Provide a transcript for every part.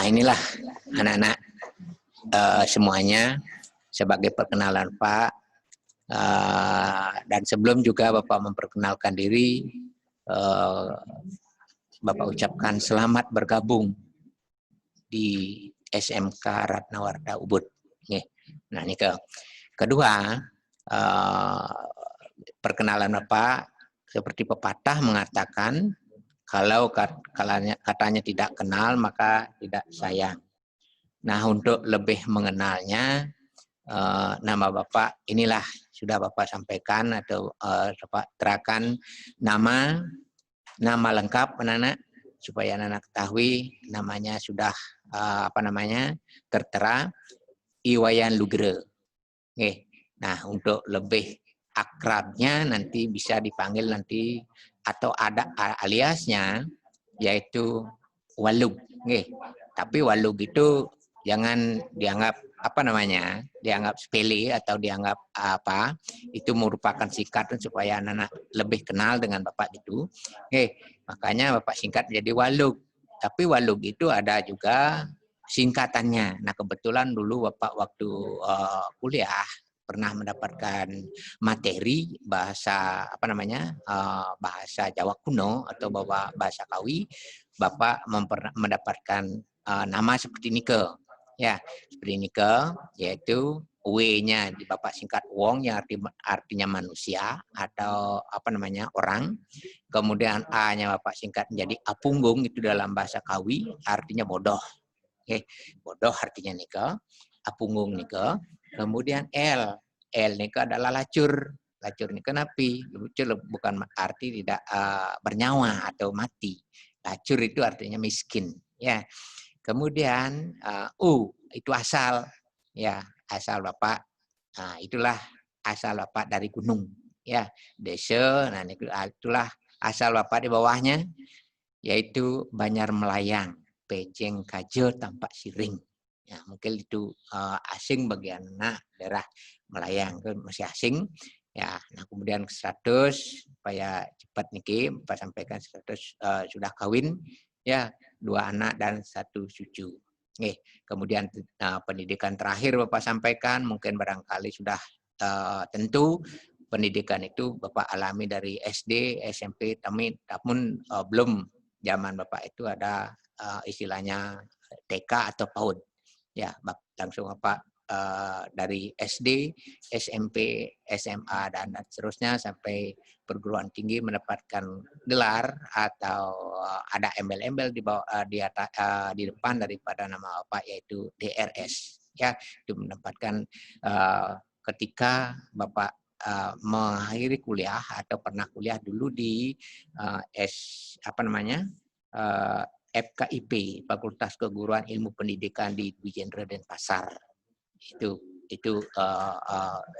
Inilah anak-anak semuanya sebagai perkenalan Pak. Dan sebelum juga Bapak memperkenalkan diri, Bapak ucapkan selamat bergabung di SMK Ratnawarta Ubud. Nah, ini kedua, perkenalan Bapak seperti pepatah mengatakan, kalau katanya tidak kenal maka tidak sayang. Nah, untuk lebih mengenalnya, nama Bapak inilah sudah Bapak sampaikan atau Bapak terakan nama lengkap anak-anak, supaya anak-anak ketahui namanya sudah tertera Iwayan Lugre. Nah, untuk lebih akrabnya nanti bisa dipanggil nanti atau ada aliasnya yaitu Walug. Tapi Walug itu jangan dianggap dianggap sepele atau dianggap itu merupakan singkatan supaya anak-anak lebih kenal dengan Bapak itu. Makanya Bapak singkat menjadi Walug. Tapi Walug itu ada juga singkatannya. Nah, kebetulan dulu Bapak waktu kuliah pernah mendapatkan materi bahasa bahasa Jawa kuno atau bahasa Kawi. Bapak mendapatkan nama seperti nike. Ya, seperti nike, yaitu W-nya di Bapak singkat Wong yang artinya manusia atau orang. Kemudian A-nya Bapak singkat menjadi Apunggung, itu dalam bahasa Kawi artinya bodoh. Bodoh artinya nike, Apunggung nike. Kemudian L nike adalah lacur. Lacur nike napi, bukan arti tidak bernyawa atau mati. Lacur itu artinya miskin. Ya. Kemudian U itu asal, ya asal Bapak. Nah, itulah asal Bapak dari gunung, ya desa. Nah, itulah asal Bapak di bawahnya, yaitu Banjar Melayang, Pejeng Kajo Tampak Siring. Ya, mungkin itu asing bagi anak daerah Melayang, itu masih asing. Ya, nah kemudian status supaya cepat niki Bapak sampaikan status sudah kawin, ya 2 anak dan 1 cucu. Kemudian pendidikan terakhir Bapak sampaikan, mungkin barangkali sudah tentu pendidikan itu Bapak alami dari SD, SMP, namun belum zaman Bapak itu ada istilahnya TK atau PAUD. Ya, langsung Bapak dari SD, SMP, SMA dan seterusnya sampai perguruan tinggi mendapatkan gelar atau ada embel-embel di bawah di depan daripada nama Bapak, yaitu DRS. Ya, itu mendapatkan ketika Bapak mengakhiri kuliah atau pernah kuliah dulu di FKIP, Fakultas Keguruan Ilmu Pendidikan di Wijendra Denpasar. Itu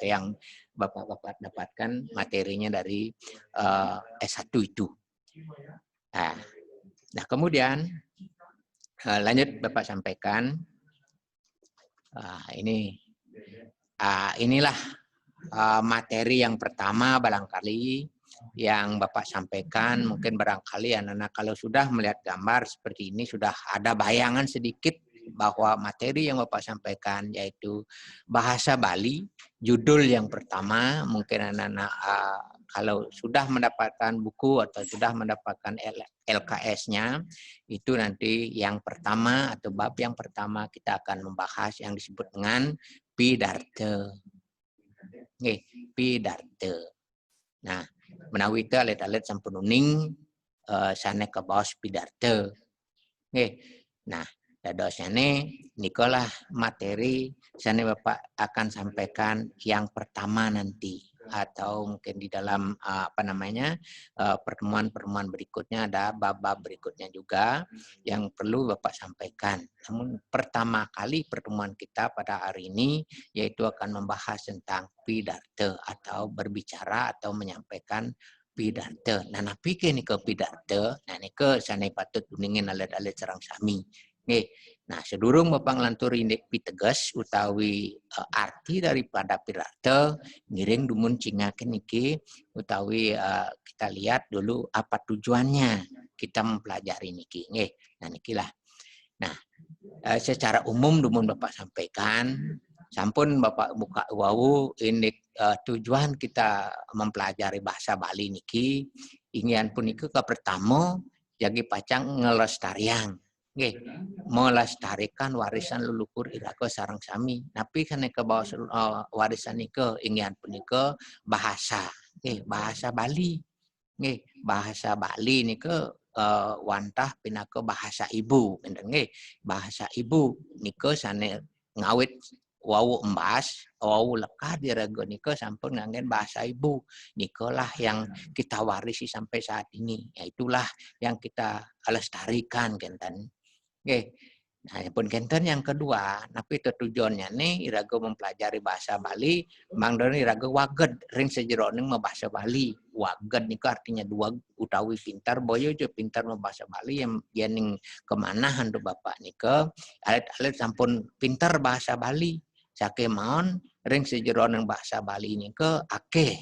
yang Bapak dapatkan materinya dari S1 itu. Nah, kemudian lanjut Bapak sampaikan. Inilah materi yang pertama barangkali yang Bapak sampaikan. Mungkin barangkali anak-anak kalau sudah melihat gambar seperti ini sudah ada bayangan sedikit bahwa materi yang Bapak sampaikan yaitu bahasa Bali. Judul yang pertama, mungkin anak-anak kalau sudah mendapatkan buku atau sudah mendapatkan LKS-nya, itu nanti yang pertama atau bab yang pertama kita akan membahas yang disebut dengan Pidarte. Pidarte. Nah, menawi itu alit-alit sampun uning sane ke bawah Pidarte. Nah, dadosane nikolah materi sane Bapak akan sampaikan yang pertama nanti, atau mungkin di dalam pertemuan-pertemuan berikutnya ada bab-bab berikutnya juga yang perlu Bapak sampaikan. Namun pertama kali pertemuan kita pada hari ini yaitu akan membahas tentang Pidarte atau berbicara atau menyampaikan Pidarte. Nah, napi ke nike Pidarte, nah nike sane patut uningin alit-alit sareng sami. Nah, sedurung Bapak ngelanturi piteges utawi arti daripada Pidarte, ngiring dumun cingaken niki utawi kita lihat dulu apa tujuannya. kita mempelajari niki nggih. Nah nikilah. Nah, secara umum dumun Bapak sampaikan, sampun Bapak buka wau ini tujuan kita mempelajari bahasa Bali niki ingin punika ke pertama jadi pacang ngelestarian. Nggih, melestarikan warisan leluhur iraga sareng sami. Napi kana ke bawah warisan nika ingin punika bahasa. Nggih, bahasa Bali. Nggih, bahasa Bali nika wantah pinaka bahasa ibu, ngenten nggih. Bahasa ibu nika sane ngawit wau embas, wau lekah diraga nika sampun nganggen bahasa ibu. Nikalah yang kita warisi sampai saat ini. Ya itulah yang kita lestarikan kenten. Nggih. Nah, pun kenten yang kedua, napi tujuannya nih iraga mempelajari bahasa Bali, mangdon iraga waged ring sejeroning bahasa Bali. Waged nika artinya dua utawi pintar, boyo jo pintar bahasa Bali yang yening kemana hantu bapak nika, alit-alit sampun pintar bahasa Bali. Sake maon ring sejeroning bahasa Bali nika akeh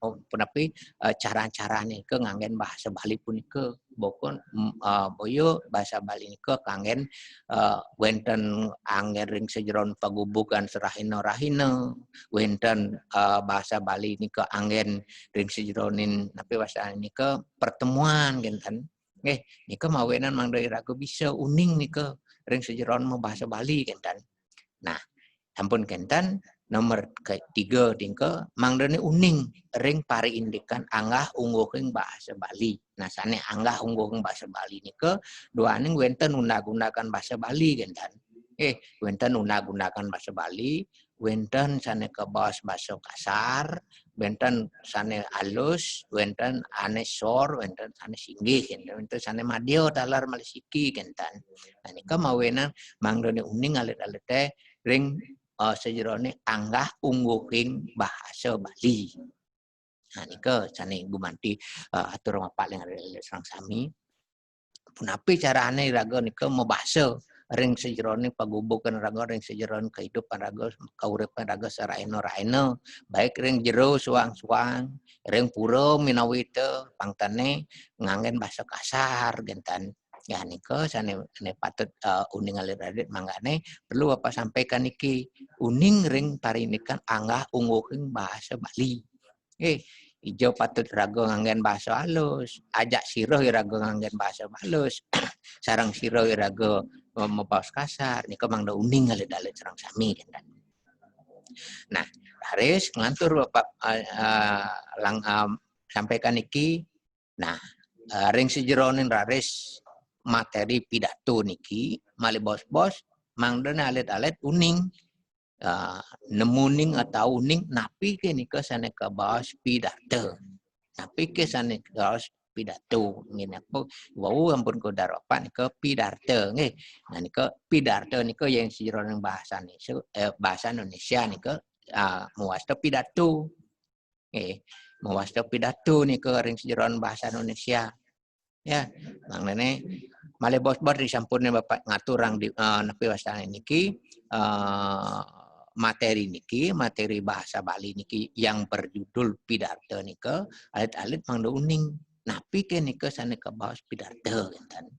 penapi cara-cara nika nganggen bahasa Bali punika bokon boyo bahasa Bali nika kanggen wenten angger ring sejeron pagubukan serahina-rahina wenten bahasa Bali nika anggen ring sejeronin napi bahasa nika pertemuan genten nggih nika mawenan mangda iraga bisa uning nika ring sejeron bahasa Bali genten. Nah, sampun kenten nomor ketiga tingke mangdane uning ring pari indikan anggah ungguhing bahasa Bali. Nah sane anggah ungguhing bahasa Bali nika duaning wenten guna-gunakan bahasa Bali genten. Wenten guna-gunakan bahasa Bali, wenten sane ke bahasa kasar, wenten sane alus, wenten ane sor, wenten sane singgih, wenten sane madio talar malisiki genten. Nah nika mawenan mangdane uning alit-alit teh ring sejerone anggah ungguhing bahasa Bali. Nah nika sane gumanti atur paling sareng sami. Punapi carane iraga nika mebahasa ring sejerone pagubukan raga ring sejeron kehidupan raga kauripan raga saraena-raena baik ring jero suang-suang ring pura minawi teu pangtane nganggen bahasa kasar gentan. Ya nika sane patut uning alit-alit manggane perlu Bapak sampaikan niki uning ring parinikan anggah ungguhing bahasa Bali. Ijo patut raga nganggen bahasa halus, ajak sirah raga nganggen bahasa halus, sarang sirah raga mabaos kasar, nika mangda uning alit-alit sareng sami kan. Nah, haris ngantur Bapak sampaikan niki. Nah, ring sejeronin raris materi pidato niki mali bos-bos mangdana alit-alit uning nemuning atau uning napi ke nika sane ke bahas pidato. Napi ke sane bahas pidato ngene apa wau ampun ko daropan ke pidato nggih. Nah nika pidato nika yang sejeroning bahasa bahasa Indonesia nika muwasta pidato. Nggih, muwasta pidato nika ring sejeroning bahasa Indonesia. Ya, mangane male bos-bos disampurne Bapak ngaturang di nepi wasana niki materi bahasa Bali niki yang berjudul pidato nika alit-alit mangda uning napi ke nika sane ke baos pidato enten.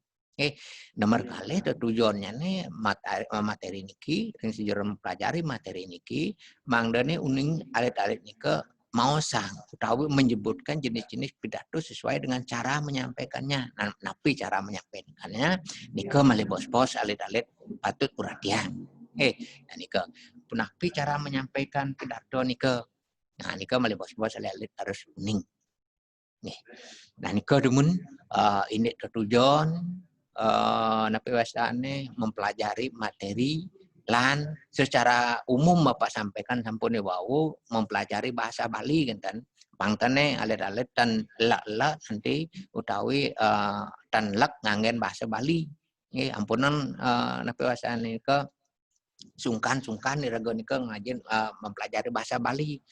Nomor kali tujuannya nih materi niki yang sejarah mempelajari materi niki mangdane uning alit-alit nika mau sang utawi menyebutkan jenis-jenis pidato sesuai dengan cara menyampaikannya. Nah, napi cara menyampaikannya nika mali bos-bos alit-alit patut perhatian. Nah nika punapi cara menyampaikan pidato nika. Nah nika mali bos-bos alit-alit harus uning. Nah nika demun ini tujuan napi wasane mempelajari materi lan secara umum Bapak sampaikan sampun wau mempelajari bahasa Bali kan pangtane alit-alit dan la nanti utawi tan lek nganggen bahasa Bali nggih ampunan napi wasane ke sungkan iraga nika ngajin mempelajari bahasa Bali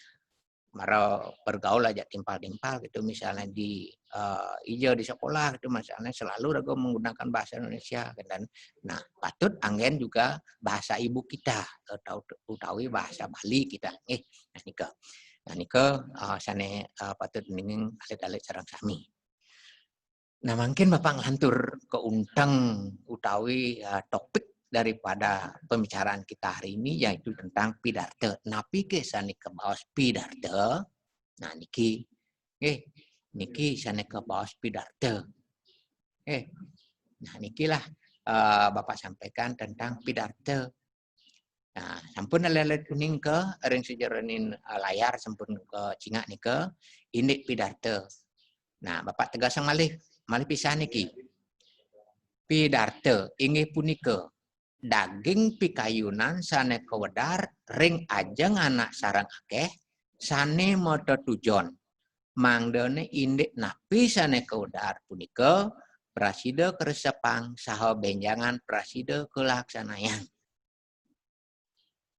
mara bergaul aja timpal-timpal gitu misalnya di ijo di sekolah gitu misalnya selalu raga menggunakan bahasa Indonesia dan nah patut anggen juga bahasa ibu kita utawi bahasa Bali kita nah nika sane patut ninging alit-alit sareng sami. Nah, mungkin Bapak ngelantur ke untang utawi topik daripada pembicaraan kita hari ini yaitu tentang pidato. Napi kesane ke baos pidato. Nah, niki sane ke baos pidato. Nah, nikilah Bapak sampaikan tentang pidato. Nah, sampun lelet kuning ke ring sejaranin layar sampun ke cingak nih ke indik pidato. Nah, Bapak tegasang malih pisah niki. Pidato inggih punika daging pikayunan sane kewedar ring ajeng anak sarang akeh sane moto tujon. Mangdone indik napi sane kewedar punika prasida keresepang saha benjangan prasida kelaksanayan.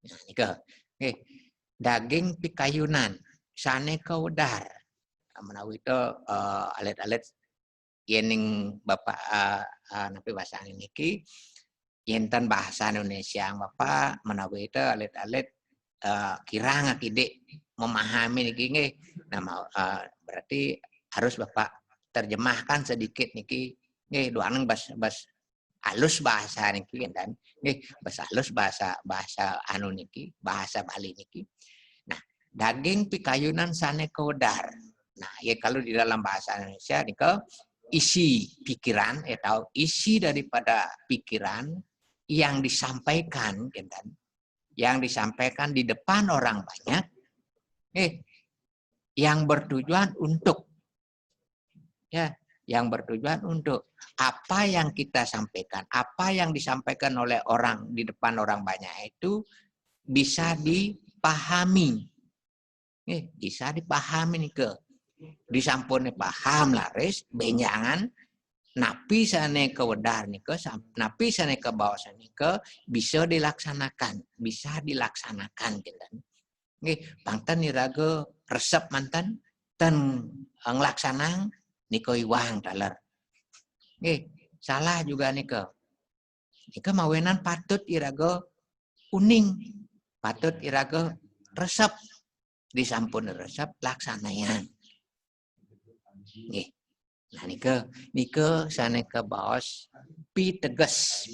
Nah, nika. Daging pikayunan sane kewedar. Menawi itu alit-alit yening Bapak napi bahasa niki yenten bahasa Indonesia yang Bapak menawi itu alit-alit kira ngakidik memahami niki nggih. Nah, berarti harus Bapak terjemahkan sedikit niki nggih doaneng bas halus bahasa niki enten nggih bahasa halus bahasa anu niki bahasa Bali niki. Nah, daging pikayunan sane kewedar. Nah, ya kalau di dalam bahasa Indonesia nika isi pikiran atau isi daripada pikiran yang disampaikan di depan orang banyak yang bertujuan untuk apa yang kita sampaikan, apa yang disampaikan oleh orang di depan orang banyak itu bisa dipahami. Bisa dipahami nih ke disampun paham laris benjangan napi sane kewedar nike napi sane ke bawah nike bisa dilaksanakan gitu. Nggih pangten iraga resep manten ten nglaksanang niko iwang taler. Nggih salah juga nike mawenan patut iraga uning patut iraga resep disampun resep laksanayan. Nggih. Nah nika sane ke baos piteges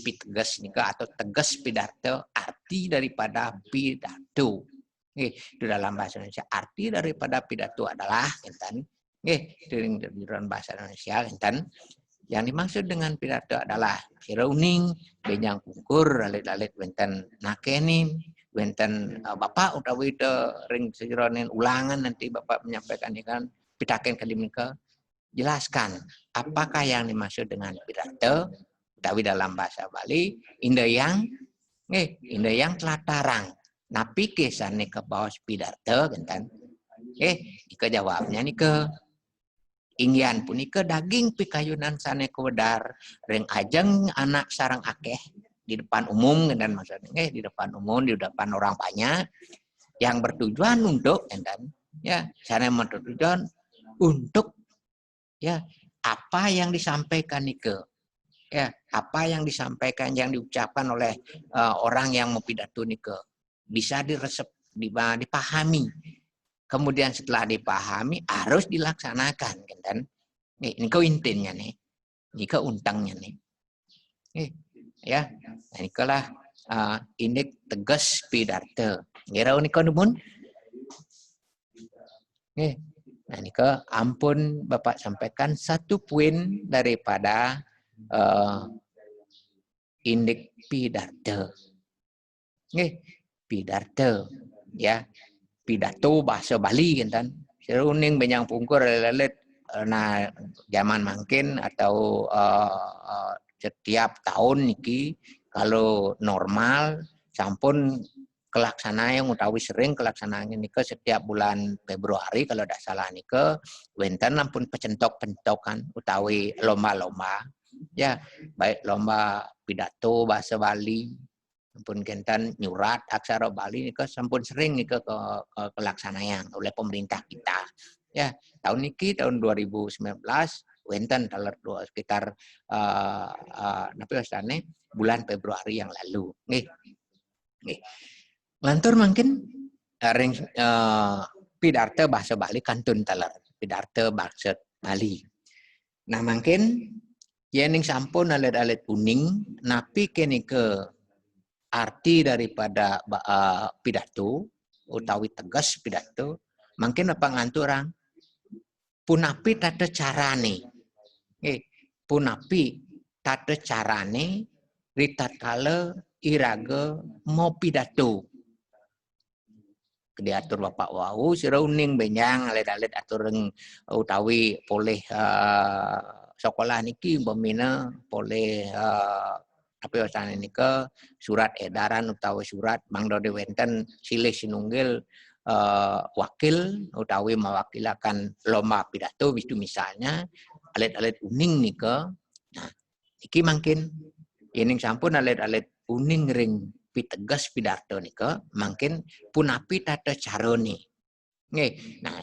nika atau tegas pidato arti daripada pidato. Nggih, di dalam bahasa Indonesia arti daripada pidato adalah enten nggih di dalam bahasa Indonesia enten yang dimaksud dengan pidato adalah sirauning benjang pungkur alit-alit wenten nakenin wenten Bapak utawi ring sironin ulangan nanti Bapak menyampaikan kan pitaken kadimika jelaskan apakah yang dimaksud dengan pidato utawi dalam bahasa Bali indayang telatarang napi kesane ke baos pidato genten ika jawabnya nika inggian punika daging pikayunan sane kewedar ring ajeng anak sarang akeh di depan umum dan maksudnya di depan umum di depan orang banyak yang bertujuan untuk enten sane bertujuan untuk apa yang disampaikan nike apa yang disampaikan yang diucapkan oleh orang yang mau pidato nike bisa diresep dipahami kemudian setelah dipahami harus dilaksanakan kan ini ke intinya nih ini ke untangnya nih nah inilah indik tegas pidato ngira unik numun nah ini ke ampun Bapak sampaikan satu poin daripada indik pidato. Pidato pidato bahasa Bali kan. Seruning benjang pungkur lelet nah zaman mungkin atau setiap tahun niki kalau normal sampun kelaksanaan utawi sering kelaksanaan nike setiap bulan Februari kalau tidak salah nike wenten ampun pencentok-pentokan utawi lomba-lomba baik lomba pidato bahasa Bali ampun kenten nyurat aksara Bali nike sampun sering nike ke kelaksanaan oleh pemerintah kita tahun niki tahun 2019 wenten sekitar bulan Februari yang lalu nih lantur mungkin ring pidato bahasa Bali kantun taler pidato bahasa Bali Nah mungkin yening sampun alit-alit kuning, napi kini ke arti daripada pidato utawi tegas pidato, mungkin apa nganturang punapi tata carane. Punapi tata carane ritat kala iraga mau pidato. Diatur bapak wau sira uning benyang alit-alit atureng utawi poleh sekolah niki umpamina poleh apa wasane nika surat edaran utawi surat mangdode wenten silih sinunggil wakil utawi mewakilakan lomba pidato itu misalnya alit-alit uning nika. Nah, iki mungkin ining sampun alit-alit uning ring pitegas pidato nika mungkin punapi tata carane. Nggih. Nah,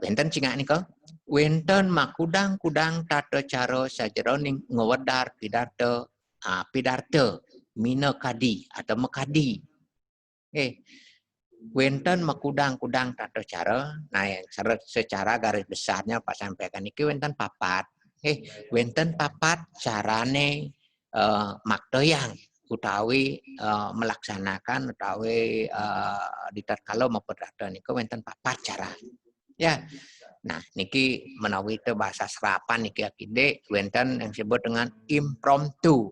wenten cingak nika wenten makudang-kudang tata cara sajeroning ngewedar pidato pidato mina kadi atau mekadi. Wenten makudang-kudang tata cara. Nah, yang secara garis besarnya Pak sampaikan iki wenten papat. Wenten papat carane makdoyang utawi melaksanakan utawi ditatkala mau pidato niku wenten papat cara. Ya. Nah, niki menawi itu bahasa serapan niki akide wenten yang disebut dengan impromptu.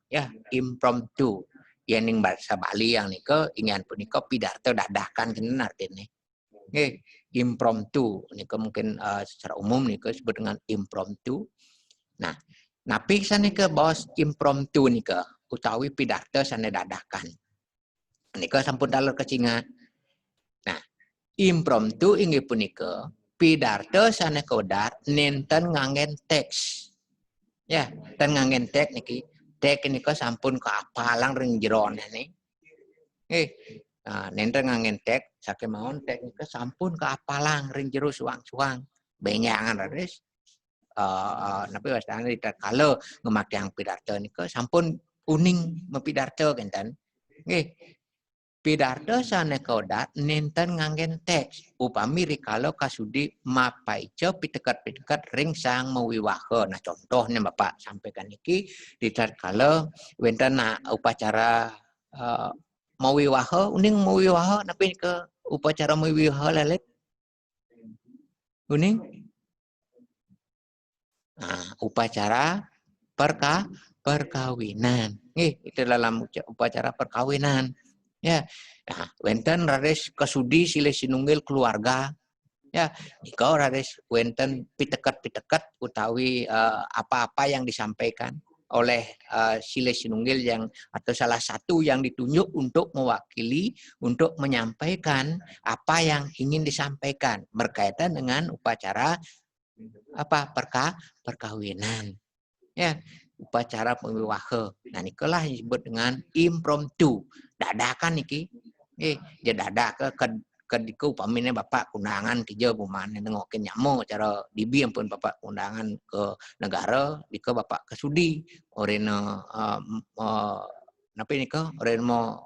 Ya, impromptu. Yening bahasa Bali yang nika ingin punika pidato dadakan kenen artine. Nggih, impromptu nika mungkin secara umum nika disebut dengan impromptu. Nah, napi sanika bos impromptu nika utawi pidato sane dadakan. Nika sampun dalem kecingat. Nah, impromptu inggih punika pidato sane kodar nenten nganggen teks. Ya, ten nganggen teks niki. Teks nika sampun keapalang ring jeron ini. Nah, nenten nganggen teks saking mawon teks nika sampun keapalang ring jero suang-suang. Benyangan raris. Napi wasane kalau ngemake yang pidato nika sampun uning mepidato kenten. Nggih. Pidato sane kodat nenten nganggen teks. Upami rikala kasudi mapaica pitekat-pitekat ring sang mewiwaha. Nah contohnya Bapak sampaikan iki ditatkala wenten upacara mewiwaha uning mewiwaha napi ke upacara mewiwaha lelet. Uning upacara perkawinan. Itu dalam upacara perkawinan. Ya, nah, wenten raris kesudi silih sinunggil keluarga. Ya, nika raris wenten pitekat-pitekat utawi apa-apa yang disampaikan oleh silih sinunggil yang atau salah satu yang ditunjuk untuk mewakili untuk menyampaikan apa yang ingin disampaikan berkaitan dengan upacara perkawinan. Ya, upacara pemiwaha. Nah, nikalah yang disebut dengan impromptu. Dadakan niki. Ya dadak ke upamine Bapak kundangan kerja pemane nengokin nyamu cara dibi ampun Bapak kundangan ke negara dika Bapak kesudi orena napi nika oren mau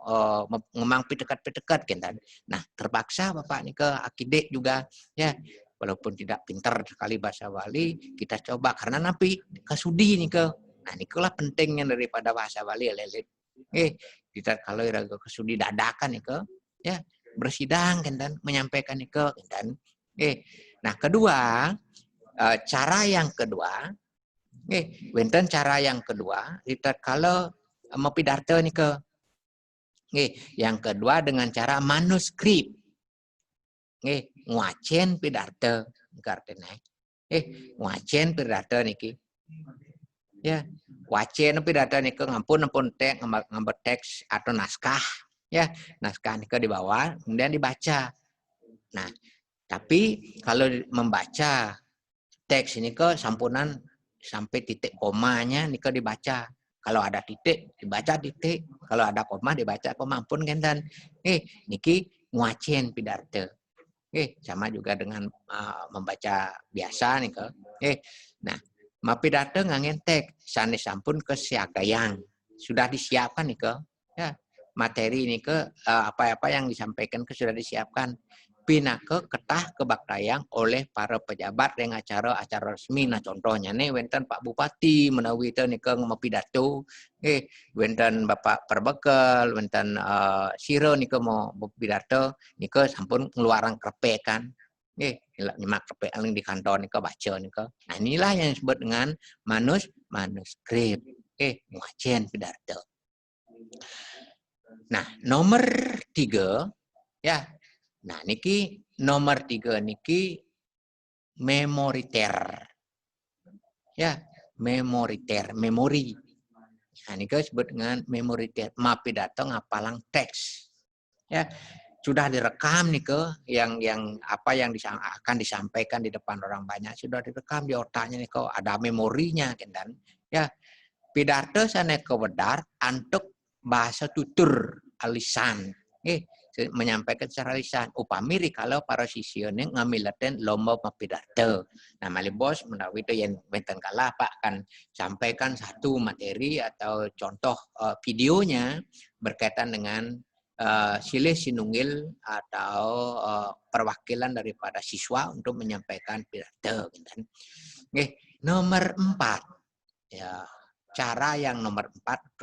ngemang pitekat-pitekat kentan. Nah, terpaksa Bapak nika akide juga ya walaupun tidak pintar sekali bahasa Bali, kita coba karena napi kasudi nika. Nah, nikulah pentingnya daripada bahasa Bali lelet. Kita kalau iraga kesudi dadakan nika, ya bersidang kan menyampaikan nika kan. Nah, kedua, cara yang kedua, wenten cara yang kedua, kita kalau mau pidato nika. Yang kedua dengan cara manuskrip. Ngwacen pidato artine. Ngwacen pidato niki. Ya, wacen pidato niki ngampun teks ngambil teks atau naskah. Ya, naskah niki dibawa kemudian dibaca. Nah, tapi kalau membaca teks ini ke sampunan sampai titik komanya niki dibaca. Kalau ada titik dibaca titik, kalau ada koma dibaca koma ampun kentan. Niki ngwacen pidato. Sama juga dengan membaca biasa nih ke. Nah, mapidato nganggen teks sanes sampun kesiagayang sudah disiapkan nih ke. Ya, materi ini ke apa-apa yang disampaikan ke sudah disiapkan. pinake ketah kebaktayang oleh para pejabat yang acara-acara resmi. Nah contohnya nih wenten Pak Bupati menawi teh nika pidato, wenten Bapak Perbekel, wenten Siro nika mau pidato, nika sampun ngeluaran krepe kan. Nyimak krepe di kantor nika baca nika. Nah inilah yang disebut dengan manuskrip. Muajen pidato. Nah nomor 3 ya. Nah niki nomor 3 niki memoriter. Ya, memoriter, memori. Nah niki disebut dengan memoriter. Pidato ngapalang teks. Ya, sudah direkam nih yang apa yang akan disampaikan di depan orang banyak sudah direkam di otaknya nih ada memorinya kan. Ya, pidato sana kewedar untuk bahasa tutur alisan. Menyampaikan secara lisan. Upami kalau para siswanya ngamilaten lomba pidato. Nah, malibos menawi itu yang benten kalah Pak akan sampaikan satu materi atau contoh videonya berkaitan dengan silih sinunggil atau perwakilan daripada siswa untuk menyampaikan pidato. Nomor 4 ya cara yang nomor 4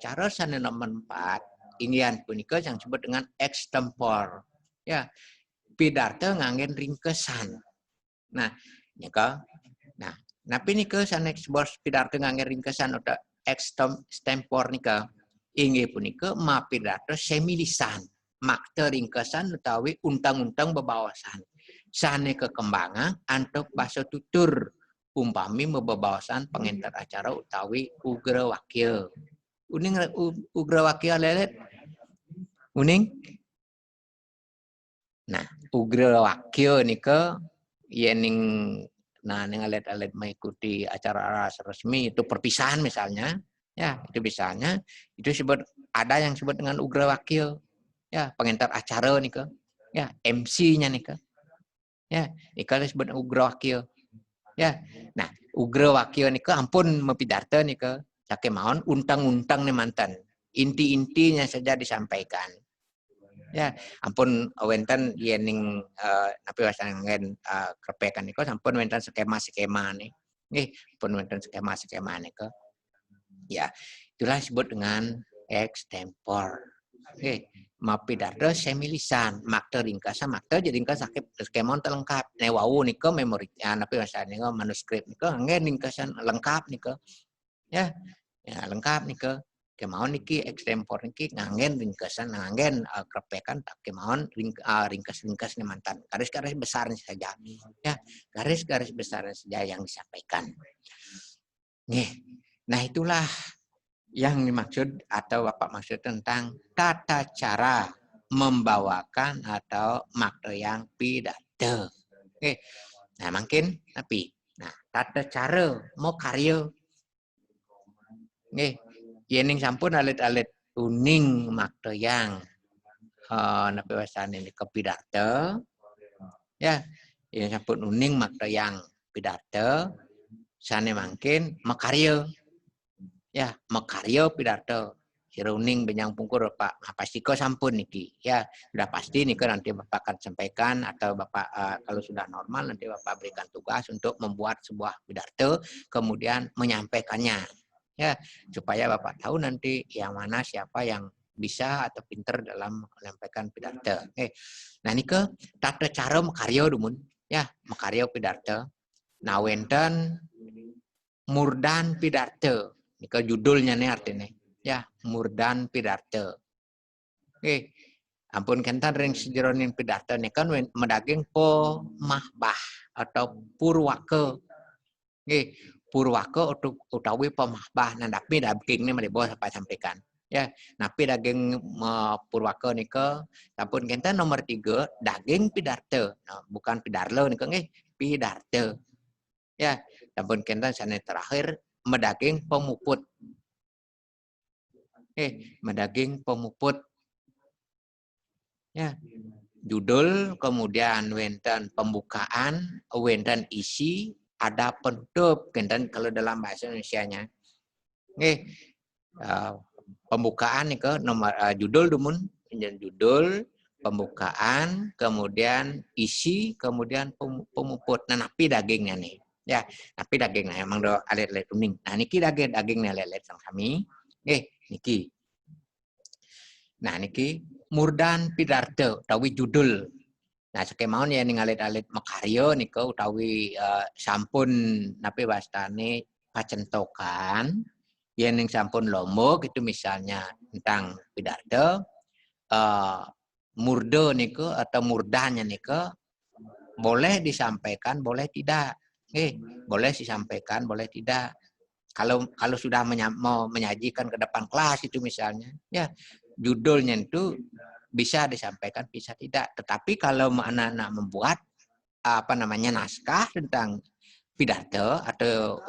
cara sana nomor 4 inian punika yang disebut dengan extempor. Ya, pidato nganggen ringkesan. Nah, nika. Nah, napi nika sana disebut pidato nganggen ringkesan atau extempor nika. Inggih punika pidato semilisan. Makta ringkesan utawi untang-untang bebawasan. Sane kekembangan untuk bahasa tutur. Umpami bebawasan pengentar acara utawi ugra wakil. Uning ugra wakil lelet. Uning. Nah, ugra wakil nika yening ning alet-alet mengikuti acara resmi itu perpisahan misalnya, ya itu misalnya itu sebut ada yang disebut dengan ugra wakil, ya pengantar acara nika, ya MC-nya nika, ya nika disebut ugra wakil, ya. Nah, ugra wakil nika ampun mepidato nika, sake maon untang-untang nih mantan, inti-intinya saja disampaikan. Ya, ampun wenten yening napi wasangen krepekan niko sampun wenten skema-skema nih. Pun wenten skema-skema niko. Ya, itulah disebut dengan extempor. Mapidato semilisan, makta ringkasan, makta jadi ringkas sakit skema lengkap. Wau niko memori napi wasan niko manuskrip niko ngen ringkasan lengkap niko. Ya, lengkap niko. Kemauan niki extempor niki ngangen ringkesan ngangen krepekan tak kemauan ringkas nih mantan garis-garis besarnya saja ya garis-garis besarnya saja yang disampaikan. Nah itulah yang dimaksud atau Bapak maksud tentang tata cara membawakan atau makna yang pidato. Nah mungkin tapi tata cara mau karya yening sampun alit-alit uning makna yang napi wasan ini ke pidato ya yang sampun uning makna yang pidato sane mungkin makarya ya makarya pidato uning benyang pungkur Pak pasti kok sampun niki ya sudah pasti niki nanti Bapak akan sampaikan atau Bapak kalau sudah normal nanti Bapak berikan tugas untuk membuat sebuah pidato kemudian menyampaikannya. Ya, supaya Bapak tahu nanti yang mana siapa yang bisa atau pinter dalam menyampaikan pidato. Nah ini ke tata cara makarya dumun, ya makarya pidato. Nah wenten murdan pidato. Ini ke judulnya nih artinya, ya murdan pidato. Ampun kentan ring sejeronin pidato ini kan medaging po mahbah atau purwaka. Purwaka utawi pemahbah nandapi daging ini malibo sampaikan ya napi daging purwaka nika sampun kenten nomor 3 daging pidato bukan pidarlo nika nggih pidato ya sampun kenten sane terakhir medaging pemuput medaging pemuput ya judul kemudian wenten pembukaan wenten isi ada penutup dan kalau dalam bahasa Indonesianya. Pembukaan nih ke nomor judul dumun judul pembukaan, kemudian isi, kemudian pemuput. Nah, napi dagingnya nih. Ya, napi dagingnya emang do alit-alit kuning. Nah, niki dagingnya alit-alit sang kami. Niki. Nah, niki Murdan Pidarto utawi judul. Nah, sekemaun ya ning alit-alit makarya nika utawi sampun napi wastane pacentokan. Yen ning sampun lombok itu misalnya tentang Pidarto, murdo niku atau murdanya niku boleh disampaikan, boleh tidak. Boleh disampaikan, boleh tidak. Kalau sudah mau menyajikan ke depan kelas itu misalnya, ya judulnya itu bisa disampaikan, bisa tidak. Tetapi kalau anak-anak membuat naskah tentang pidato atau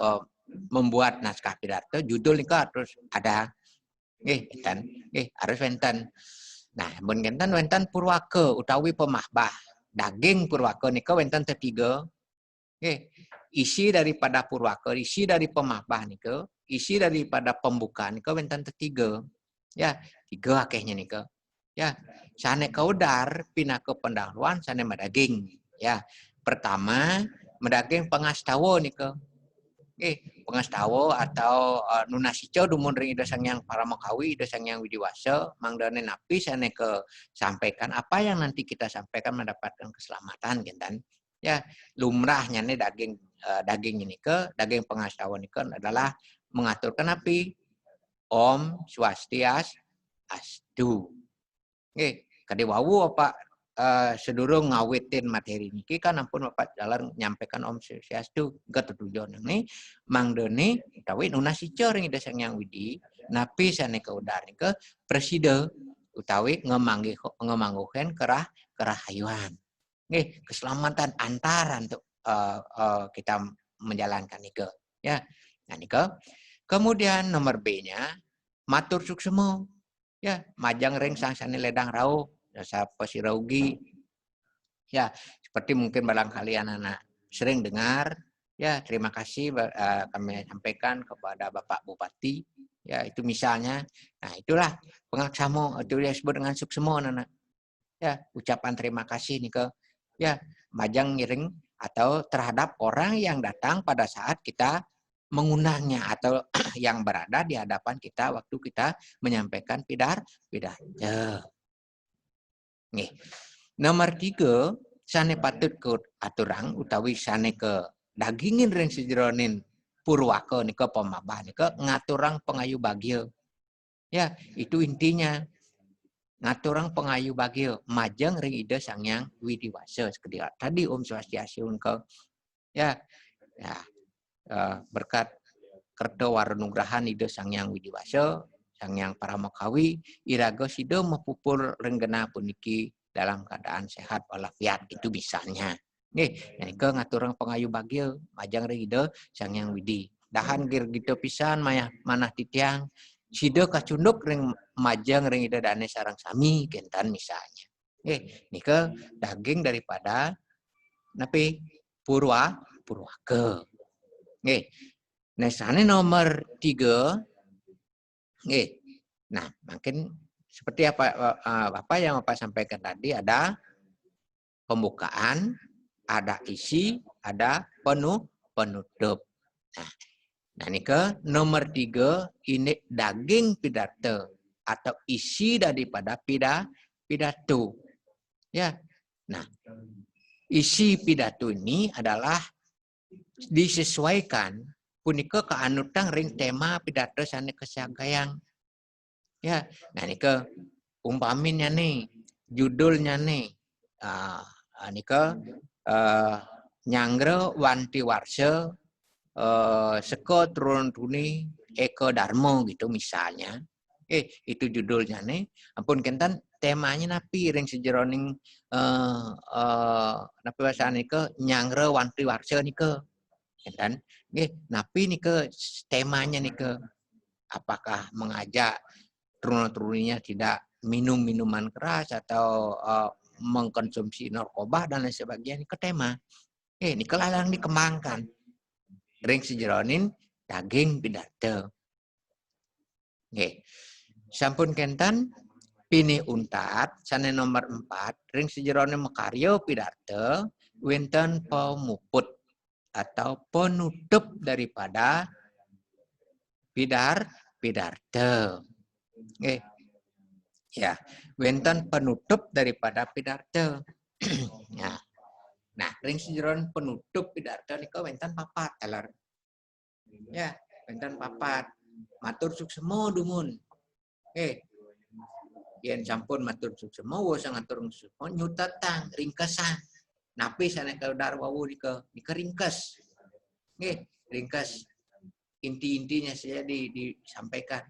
membuat naskah pidato, judul itu harus ada, harus wenten. Nah, mungkin wenten purwaka utawi pemahbah. Daging purwaka nika wenten ketiga. Isi daripada purwaka, isi dari pemahbah nika, isi daripada pembukaan nika wenten ketiga. Ya, tiga akehnya nika. Ya, sane kaudar pina ke pendahuluan sane medaging. Ya, pertama medaging pengastawa nika. Pengastawa atau nunasico dumun ring ida sangyang paramakawi, ida sangyang widiwasa, mangdane napi sane ke sampaikan apa yang nanti kita sampaikan mendapatkan keselamatan kan. Ya, lumrahnya nih daging ini ke daging pengastawa ini kan adalah mengaturkan api Om Swastiastu. Kadewawu apa sedurung ngawitin materi niki kan ampun Bapak jalan nyampaikan Om Swastiastu ketujuan ini mangdene utawi nunasico ring ida sangyang widi napi sane keudar ke presiden utawi ngemangguhen kerah hayuan. Keselamatan antara untuk kita menjalankan nike. Ya, nah nike. Kemudian nomor B-nya matur suksemo. Ya, majang ring sangsane ledang rauh, dasar pasiraugi. Ya, seperti mungkin barangkali anak-anak sering dengar. Ya, terima kasih kami sampaikan kepada Bapak Bupati. Ya, itu misalnya. Nah, itulah pengaksamo, itu disebut dengan suksemo anak-anak. Ya, ucapan terima kasih nih ke ya majang ngiring atau terhadap orang yang datang pada saat kita mengundangnya atau yang berada di hadapan kita waktu kita menyampaikan pidato. Nih, nomor 3 sane patut ke aturang utawi sane ke dagingin ring sejeronin purwaka nika pemabah nika ngaturang pengayu bagio. Ya, itu intinya. Ngaturang pengayu bagio majeng ring ida sangyang widiwasa seperti tadi Om Swastiastu ke ya berkat kerto warunugrahan ida sangyang widiwasa sangyang paramakawi iraga sida mepupur renggena puniki dalam keadaan sehat walafiat itu misalnya yang ke ngaturang pengayu bagio majeng ring ida sangyang widi dahan gir gitu pisan manah titiang sida kacunduk ring majang ring ida dane sarang sami kentan misalnya. Nika daging daripada napi purwaka. Nah, sana nomor 3. Nah, makin seperti apa yang Bapak sampaikan tadi ada pembukaan, ada isi, ada penutup. Nah, nika nomor 3 ini daging pidato atau isi daripada pidato. Ya. Nah, isi pidato ini adalah disesuaikan punika keanutang ring tema pidato sane kesagayang. Ya. Nah, nika umpaminnya nih, judulnya nih. Nika nyangre wanti warsa seko turun tuni eko darmo gitu misalnya. Itu judulnya nih. Ampun kentan temanya napi ring sejeroning napi wasane ke nyangre wanti warsa nike. Kentan napi nike temanya nike apakah mengajak turun-turuninya tidak minum minuman keras atau mengkonsumsi narkoba dan lain sebagainya ke tema. Nike lalang dikembangkan. Ring sejeronin daging pidato. Sampun kentan Pini untat sane nomor 4 ring sejerone makarya pidarta wenten pemuput atau penutup daripada pidarta. Ya, wenten penutup daripada pidarta. Nah, ring sejeron penutup pidarta nika wenten papat talar. Ya, wenten papat. Matur suksema dumun. Yen sampun matur suksema wasa ngatur suksema nyutatang ringkesan. Napi sana kaudar wawu nika ringkes. Ringkes inti-intinya saja disampaikan.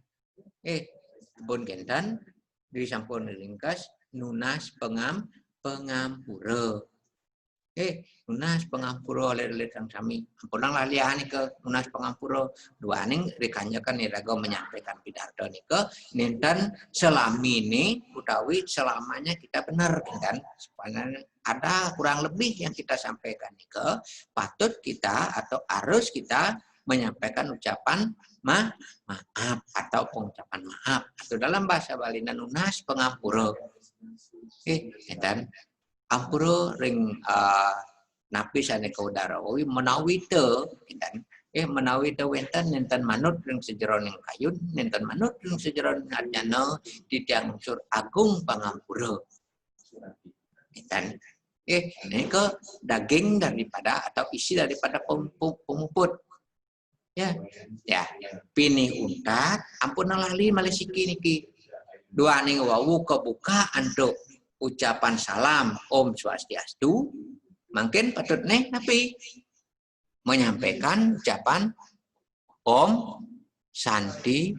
Pun gentan disampun ringkas nunas pengampura. Nunas pengampura oleh sang sami. Ampunang lalian ke nunas pengampura. Dua ning rekanyakan iraga menyampaikan pidarta nika nenten selami ini utawi selamanya kita benar kan. Ada kurang lebih yang kita sampaikan nika patut kita atau harus kita menyampaikan ucapan maaf atau pengucapan maaf atau dalam bahasa Bali nunas pengampura. Dan ampura ring napi sane kaudara menawi teu kan menawi teu wenten manut ring sejeroning kayun nenten manut ring sejeroning arjana titiang unsur agung pangampura. Dan ini ke daging daripada atau isi daripada pemuput. Ya, pini untat ampun lali malesiki niki. Dua ning wawu kebuka untuk ucapan salam Om Swastiastu, mungkin patut nih tapi menyampaikan ucapan Om Santi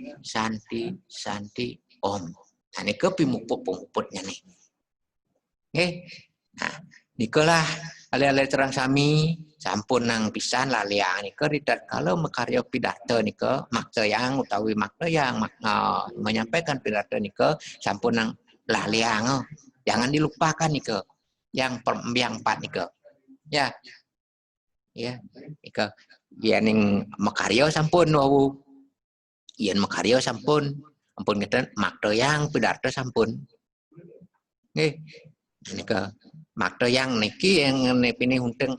Om. Nah, ini ke pemuputnya nih. Nah, nikolah alih-alih terang sami sampun nang pisan laliang nika ridat kalau makarya pidato nika makna yang utawi makna yang menyampaikan pidato nika sampun nang laliang. Jangan dilupakan nika yang 4 nika. Ya, nika yen makarya sampun wawu. Yen makarya sampun ampun ngeten makna yang pidato sampun. Nika makna yang niki yang pini hunteng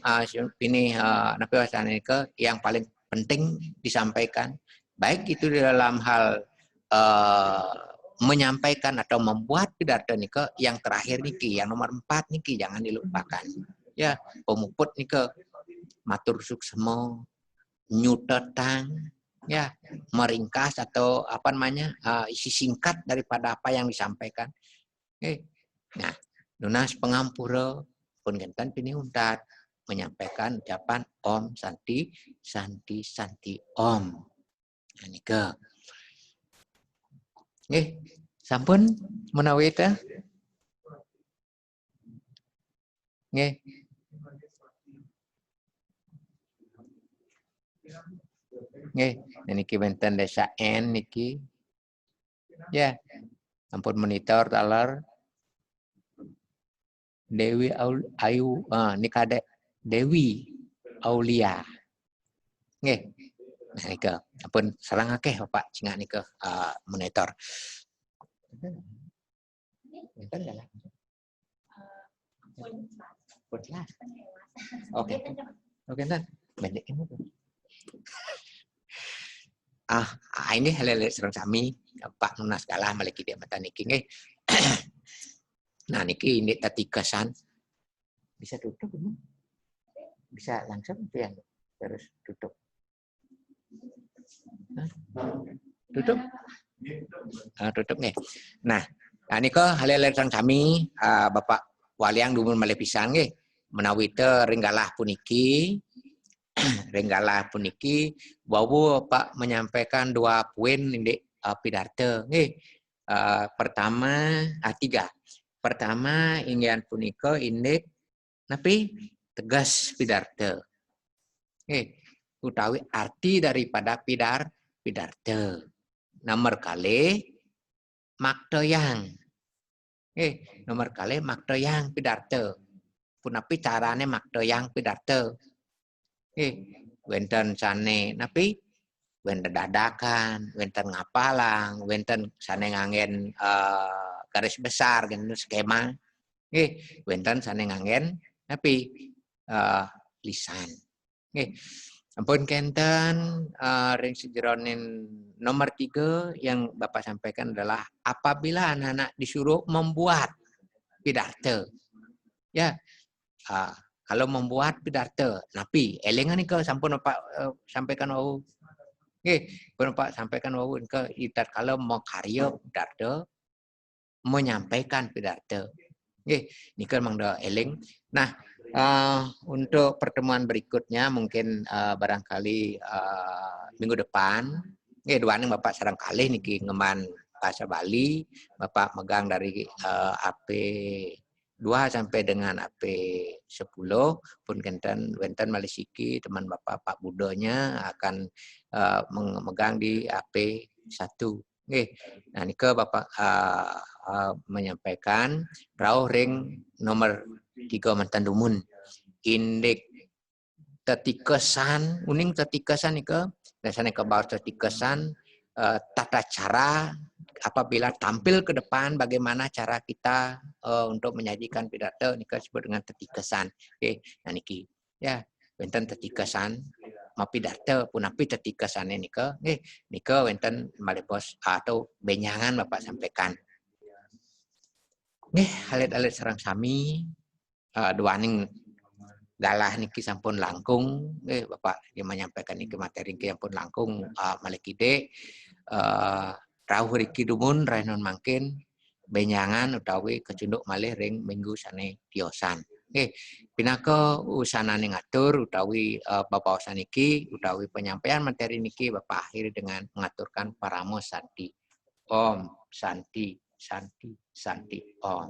pini napa wasane nika yang paling penting disampaikan baik itu di dalam hal menyampaikan atau membuat pidato nika yang terakhir niki yang nomor 4 niki jangan dilupakan. Ya, pemuput nika matur suksema nyutatang ya meringkas atau apa namanya isi singkat daripada apa yang disampaikan. Nah, nunas pengampura pun gentan pini untat menyampaikan ucapan Om Santi Om. Nah, nika. Sampun menawi teh. Nggih. Niki benten desa N niki. Ya. Ampun monitor talar Dewi Ayu nika Dewi Aulia. Nggih. Nah nika ampun sareng akeh Bapak cingak nika monitor. Benten enggak lah. Oke. Oke ntan. Pendek ini. Ini hal-hal serang sami Pak Nunas kalah maliki dia mata niki nggih. Nah niki ini tatikasan bisa tutup ini. Bisa langsung yang terus tutup. Tutup. Tutup nih. Nah, nika hal-hal serang sami Bapak Waliang dumun malih pisan nggih. Menawi teu ringgalah puniki Renggalah puniki wawu Pak menyampaikan 2 poin di pidato nggih. Pertama 3. Pertama ingin punika indek napi tegas pidato. Utawi arti daripada pidato. Nomor kali maktoyang. Nomor kali maktoyang pidato. Punapi carane maktoyang pidato. Wenten sane napi wenten dadakan, wenten ngapalang, wenten sane ngangen garis besar gitu skema. Nggih, wonten sane nganggen tapi lisan. Nggih. Ampun kenten ring sejroning nomor 3 yang Bapak sampaikan adalah apabila anak-anak disuruh membuat pidato. Ya, kalau membuat pidato, napi elingan ke sampun Bapak sampaikan wau. Nggih, pun Bapak sampaikan wau ke itat kalau mau karya pidato, menyampaikan pidato. Nggih, niku mangda eling. Nah, untuk pertemuan berikutnya mungkin barangkali minggu depan, nggih duaning Bapak sareng kalih niki ngeman bahasa Bali, Bapak megang dari AP 2 sampai dengan AP 10 pun wenten malisiki teman Bapak Pak Budonya akan memegang di AP 1. Nggih. Nah nika Bapak menyampaikan rauh ring nomor 3 mantan dumun. Indek tetikesan, uning tetikesan nika biasanya ke bawah tetikesan tata cara apabila tampil ke depan bagaimana cara kita untuk menyajikan pidato nika disebut dengan tetikesan. Oke, nah niki ya wenten tetikesan mau pidato punapi tetikesannya nika nggih nika wenten malipos atau benyangan Bapak sampaikan. Nggih, alit-alit sareng sami duaning dalah niki sampun langkung nggih Bapak yang menyampaikan niki materi niki sampun langkung malekide rawuh riki dumun rainon mangkin benyangan utawi kecunduk malih ring minggu sane tiosan. Nggih, pinaka usanane ngatur utawi babaosan niki utawi penyampaian materi niki Bapak akhiri dengan mengaturkan paramo santi. Om santi santi santi om.